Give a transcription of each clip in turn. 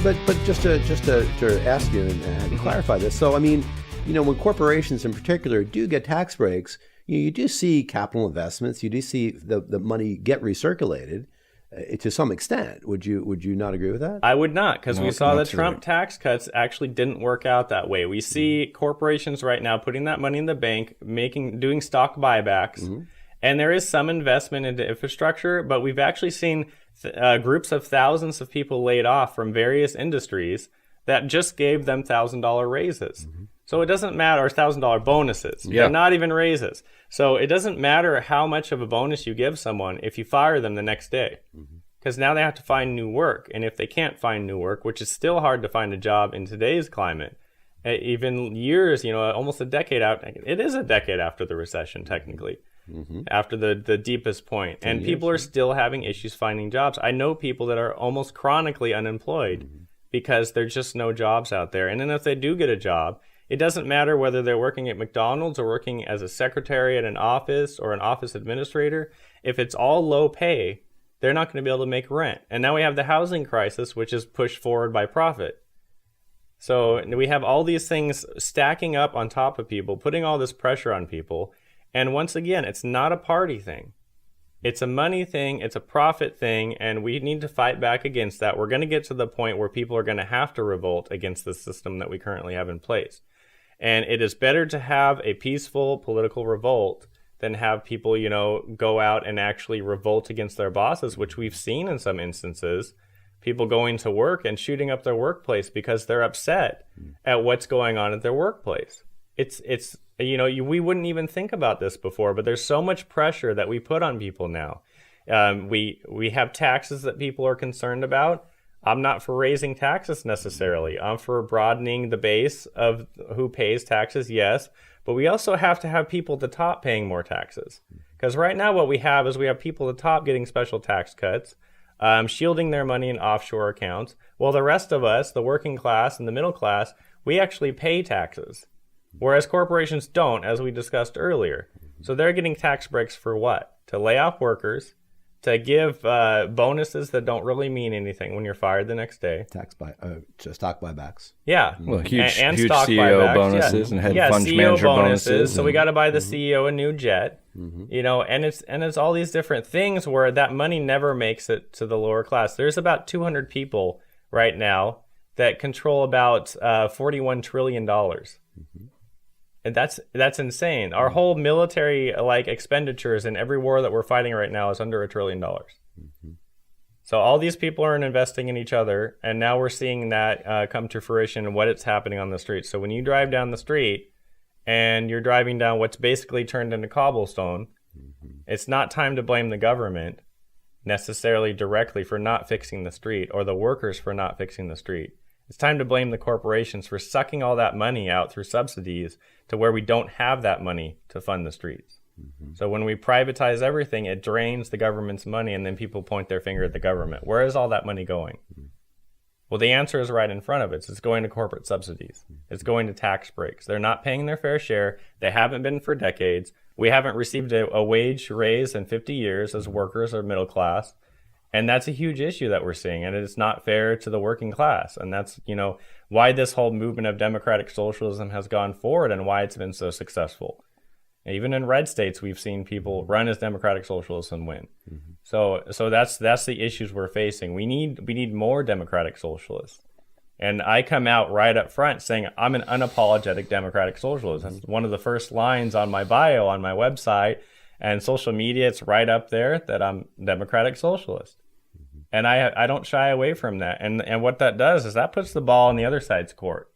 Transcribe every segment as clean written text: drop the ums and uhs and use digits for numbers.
But just to ask you and clarify this, so I mean, when corporations in particular do get tax breaks, you do see capital investments, you do see the money get recirculated to some extent. Would you not agree with that? I would not, because we saw the Trump tax cuts actually didn't work out that way. We see corporations right now putting that money in the bank, doing stock buybacks, and there is some investment into infrastructure, but we've actually seen groups of thousands of people laid off from various industries that just gave them $1,000 raises. So it doesn't matter, or $1,000 bonuses. They're not even raises. So it doesn't matter how much of a bonus you give someone if you fire them the next day. Because now they have to find new work. And if they can't find new work, which is still hard to find a job in today's climate, even years, almost a decade out, it is a decade after the recession, technically. After the deepest point. And people are still having issues finding jobs. I know people that are almost chronically unemployed because there's just no jobs out there. And then if they do get a job, it doesn't matter whether they're working at McDonald's or working as a secretary at an office or an office administrator. If it's all low pay, they're not going to be able to make rent. And now we have the housing crisis, which is pushed forward by profit. So we have all these things stacking up on top of people, putting all this pressure on people. And once again, it's not a party thing. It's a money thing. It's a profit thing. And we need to fight back against that. We're going to get to the point where people are going to have to revolt against the system that we currently have in place. And it is better to have a peaceful political revolt than have people, go out and actually revolt against their bosses, which we've seen in some instances. People going to work and shooting up their workplace because they're upset at what's going on at their workplace. It's we wouldn't even think about this before, but there's so much pressure that we put on people now. We have taxes that people are concerned about. I'm not for raising taxes necessarily. I'm for broadening the base of who pays taxes, yes. But we also have to have people at the top paying more taxes. Because right now what we have is we have people at the top getting special tax cuts, shielding their money in offshore accounts, while the rest of us, the working class and the middle class, we actually pay taxes. Whereas corporations don't, as we discussed earlier. So they're getting tax breaks for what? To lay off workers, to give bonuses that don't really mean anything when you're fired the next day. Stock buybacks. Yeah. Well, huge stock CEO buybacks. bonuses and hedge fund CEO manager bonuses. So we got to buy the CEO a new jet. And it's all these different things where that money never makes it to the lower class. There's about 200 people right now that control about $41 trillion. And that's insane. Our whole military expenditures in every war that we're fighting right now is under $1 trillion. So all these people are investing in each other, and now we're seeing that come to fruition and what it's happening on the street. So when you drive down the street and you're driving down what's basically turned into cobblestone, it's not time to blame the government necessarily directly for not fixing the street or the workers for not fixing the street. It's time to blame the corporations for sucking all that money out through subsidies to where we don't have that money to fund the streets. So when we privatize everything, it drains the government's money, and then people point their finger at the government. Where is all that money going? Well, the answer is right in front of us. It's going to corporate subsidies. It's going to tax breaks. They're not paying their fair share. They haven't been for decades. We haven't received a wage raise in 50 years as workers or middle class. And that's a huge issue that we're seeing, and it's not fair to the working class. And that's, why this whole movement of democratic socialism has gone forward and why it's been so successful. Even in red states, we've seen people run as democratic socialists and win. So that's the issues we're facing. We need more democratic socialists. And I come out right up front saying I'm an unapologetic democratic socialist. That's one of the first lines on my bio on my website and social media. It's right up there that I'm democratic socialist. And I don't shy away from that. And what that does is that puts the ball in the other side's court.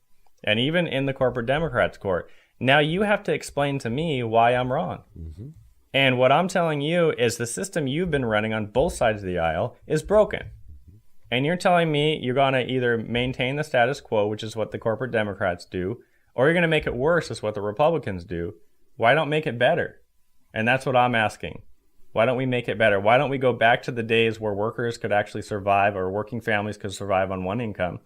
And even in the corporate Democrats' court. Now you have to explain to me why I'm wrong. And what I'm telling you is the system you've been running on both sides of the aisle is broken. And you're telling me you're going to either maintain the status quo, which is what the corporate Democrats do, or you're going to make it worse, is what the Republicans do. Why don't make it better? And that's what I'm asking. Why don't we make it better? Why don't we go back to the days where workers could actually survive, or working families could survive on one income,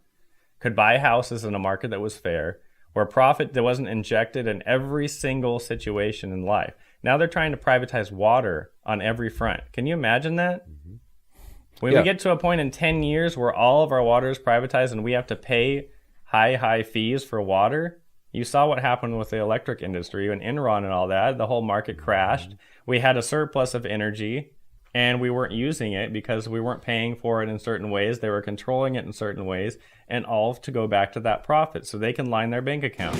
could buy houses in a market that was fair, where profit that wasn't injected in every single situation in life. Now they're trying to privatize water on every front. Can you imagine that? When we get to a point in 10 years where all of our water is privatized and we have to pay high fees for water, you saw what happened with the electric industry and Enron and all that. The whole market crashed. We had a surplus of energy, and we weren't using it because we weren't paying for it in certain ways. They were controlling it in certain ways, and all to go back to that profit so they can line their bank account.